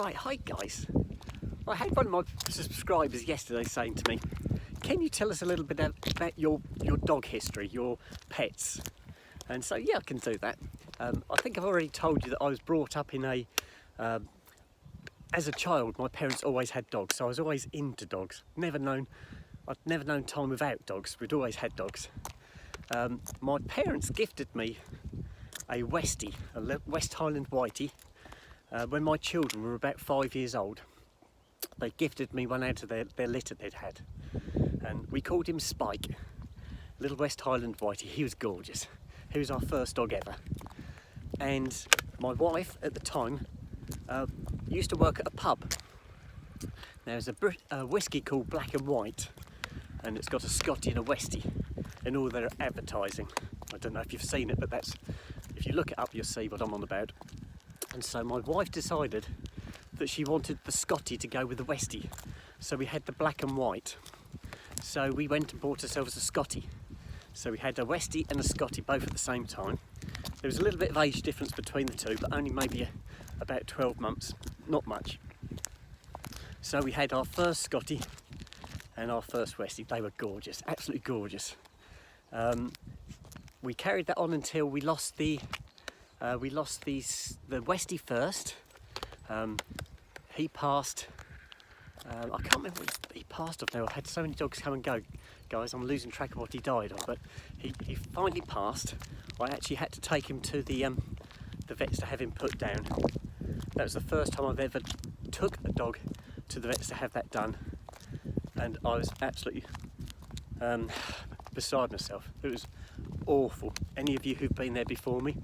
Right, hi guys. I had one of my subscribers yesterday saying to me, can you tell us a little bit about your dog history, your pets? And so yeah, I can do that. I think I've already told you that I was brought up in a, as a child my parents always had dogs, so I was always into dogs. I'd never known time without dogs. We'd always had dogs. My parents gifted me a Westie, a West Highland Whitey, when my children were about 5 years old. They gifted me one out of their litter they'd had, and we called him Spike, little West Highland Whitey. He was gorgeous. He was our first dog ever. And my wife at the time used to work at a pub. There's a whiskey called Black and White, and it's got a Scotty and a Westie in all their advertising. I don't know if you've seen it, but if you look it up, you'll see what I'm on about. And so my wife decided that she wanted the Scotty to go with the Westie, so we had the Black and White. So we went and bought ourselves a Scotty. So we had a Westie and a Scotty both at the same time. There was a little bit of age difference between the two, but only maybe about 12 months, not much. So we had our first Scotty and our first Westie. They were gorgeous, absolutely gorgeous. We carried that on until we lost the Westie first. He passed. I can't remember what he passed off now. I've had so many dogs come and go, guys. I'm losing track of what he died of. But he finally passed. I actually had to take him to the vets to have him put down. That was the first time I've ever took a dog to the vets to have that done, and I was absolutely beside myself. It was awful. Any of you who've been there before me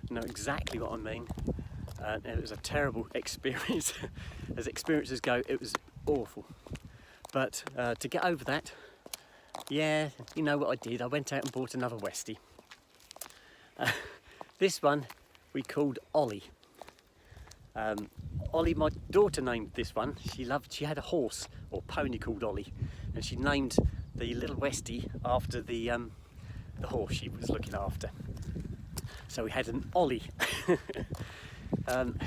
know exactly what I mean. It was a terrible experience. As experiences go, it was awful. But to get over that, yeah, you know what I did? I went out and bought another Westie. This one we called Ollie. Ollie, my daughter named this one. She had a horse or pony called Ollie, and she named the little Westie after the horse she was looking after. So we had an Ollie.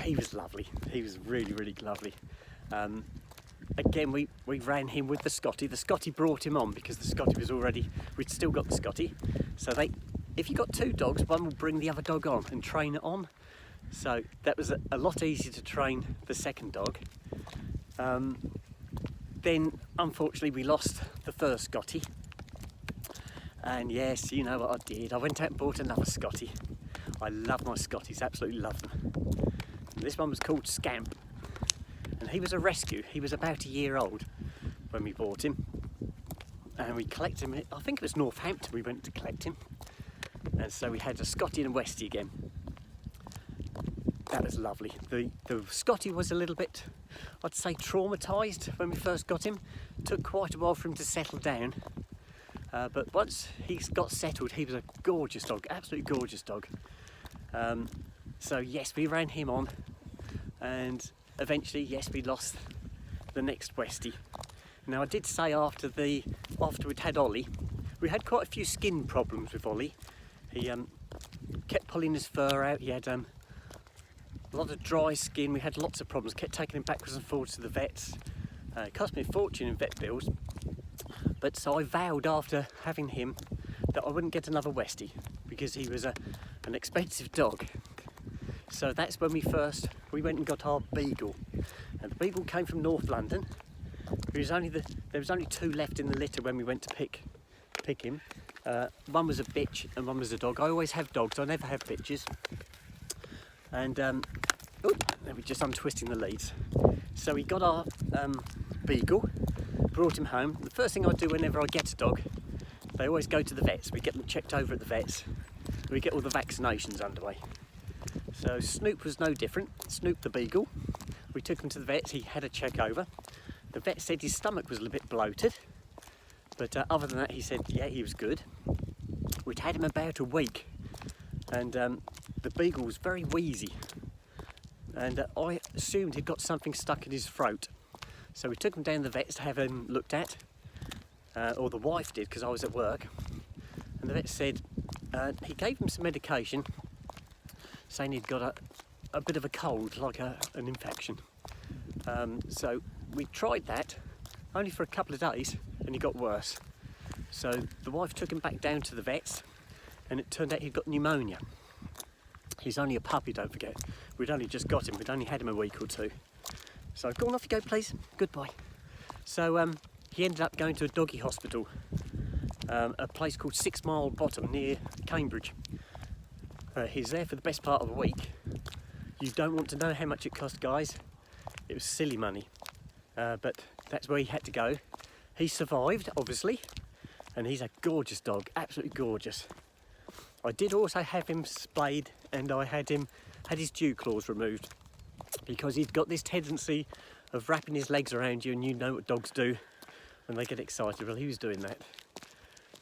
He was lovely. He was really, really lovely. Again, we ran him with the Scotty. The Scotty brought him on because the Scotty was already, we'd still got the Scotty. So if you've got two dogs, one will bring the other dog on and train it on. So that was a lot easier to train the second dog. Then, unfortunately, we lost the first Scotty. And yes, you know what I did. I went out and bought another Scotty. I love my Scotties, absolutely love them. And this one was called Scamp, and he was a rescue. He was about a year old when we bought him, and we collected him. I think it was Northampton we went to collect him, and so we had a Scotty and a Westie again. That was lovely. The Scotty was a little bit, I'd say, traumatised when we first got him. It took quite a while for him to settle down. But once he's got settled, he was a gorgeous dog, absolutely gorgeous dog. So yes, we ran him on, and eventually, yes, we lost the next Westie. Now I did say after we'd had Ollie, we had quite a few skin problems with Ollie. He kept pulling his fur out. He had a lot of dry skin. We had lots of problems. Kept taking him backwards and forwards to the vets. It cost me a fortune in vet bills. But so I vowed after having him that I wouldn't get another Westie because he was an expensive dog. So that's when we went and got our Beagle. And the Beagle came from North London. There was only two left in the litter when we went to pick him. One was a bitch and one was a dog. I always have dogs, I never have bitches. And let me just untwisting the leads. So we got our Beagle, brought him home. The first thing I do whenever I get a dog, they always go to the vets. We get them checked over at the vets. We get all the vaccinations underway. So Snoop was no different. Snoop the Beagle. We took him to the vets. He had a check over. The vet said his stomach was a little bit bloated, but other than that, he said, yeah, he was good. We'd had him about a week, and the Beagle was very wheezy, and I assumed he'd got something stuck in his throat. So we took him down to the vets to have him looked at, or the wife did because I was at work, and the vet said he gave him some medication saying he'd got a bit of a cold, like an infection. So we tried that only for a couple of days and he got worse. So the wife took him back down to the vets and it turned out he'd got pneumonia. He's only a puppy, don't forget. We'd only just got him, we'd only had him a week or two. So go on, off you go please, goodbye. So he ended up going to a doggy hospital, a place called 6 Mile Bottom near Cambridge. He's there for the best part of a week. You don't want to know how much it cost, guys. It was silly money, but that's where he had to go. He survived, obviously, and he's a gorgeous dog, absolutely gorgeous. I did also have him spayed, and I had his dew claws removed because he'd got this tendency of wrapping his legs around you, and you know what dogs do when they get excited. Well, he was doing that.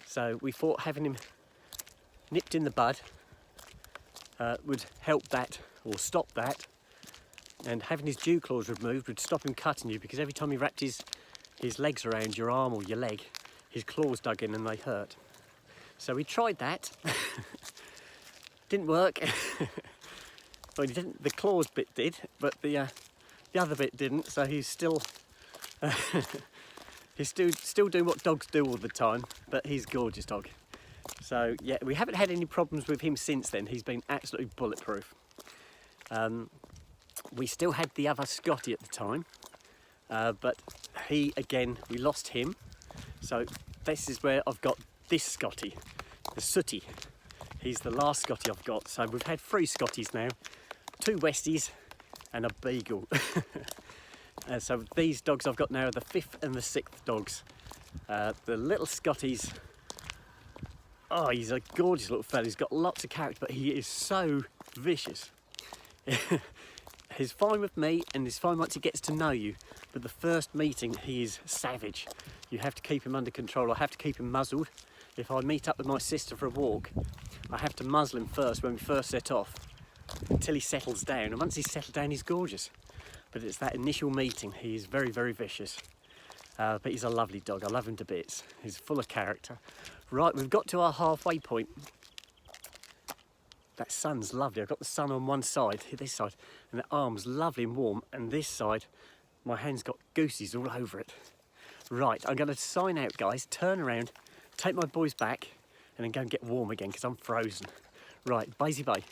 So we thought having him nipped in the bud would help that, or stop that, and having his dew claws removed would stop him cutting you, because every time he wrapped his legs around your arm or your leg, his claws dug in and they hurt. So we tried that. Didn't work. Well, he didn't. The claws bit did, but the other bit didn't. So he's still still doing what dogs do all the time. But he's a gorgeous dog. So yeah, we haven't had any problems with him since then. He's been absolutely bulletproof. We still had the other Scotty at the time, but we lost him. So this is where I've got this Scotty, the Sooty. He's the last Scotty I've got. So we've had 3 Scotties now, 2 Westies and a Beagle. So these dogs I've got now are the 5th and the 6th dogs. The little Scotty's, oh, he's a gorgeous little fella. He's got lots of character, but he is so vicious. He's fine with me and he's fine once he gets to know you, but the first meeting he is savage. You have to keep him under control. I have to keep him muzzled. If I meet up with my sister for a walk, I have to muzzle him first when we first set off until he settles down, and once he's settled down he's gorgeous. But it's that initial meeting, he is very, very vicious. But he's a lovely dog, I love him to bits. He's full of character. Right, we've got to our halfway point. That sun's lovely. I've got the sun on one side, this side, and the arm's lovely and warm, and this side, my hand's got goosies all over it. Right, I'm going to sign out, guys, turn around, take my boys back, and then go and get warm again, because I'm frozen. Right, bye-bye.